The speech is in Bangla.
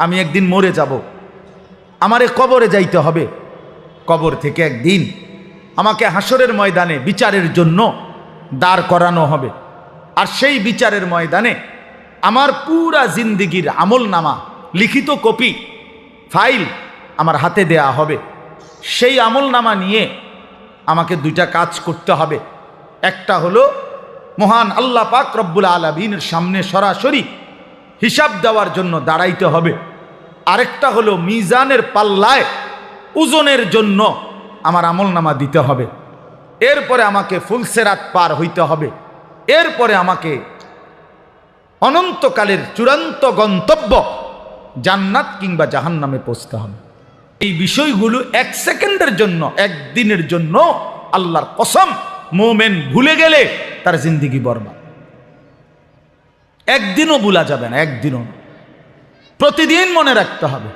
আমি একদিন মরে যাব, আমারে কবরে যাইতে হবে। কবর থেকে একদিন আমাকে হাসরের ময়দানে বিচারের জন্য দাঁড় করানো হবে। আর সেই বিচারের ময়দানে আমার পুরা জিন্দিগির আমল নামা, লিখিত কপি, ফাইল আমার হাতে দেয়া হবে। সেই আমল নামা নিয়ে আমাকে দুইটা কাজ করতে হবে। একটা হলো মহান আল্লাহ পাক রব্বুল আলামিনের সামনে সরাসরি হিসাব দেওয়ার জন্য দাঁড়াইতে হবে। আরেকটা হলো মিজানের পাল্লায় ওজনের জন্য আমার আমল নামা দিতে হবে। এরপরে আমাকে ফুলসেরাত পার হইতে হবে। এরপরে আমাকে অনন্তকালের চূড়ান্ত গন্তব্য জান্নাত কিংবা জাহান্নামে পৌঁছতে হবে। এই বিষয়গুলো এক সেকেন্ডের জন্য, একদিনের জন্য আল্লাহর কসম মোমেন ভুলে গেলে তার জিন্দেগি বরবাদ। একদিনও ভুলা যাবে না, একদিনও। প্রতিদিন মনে রাখতে হবে।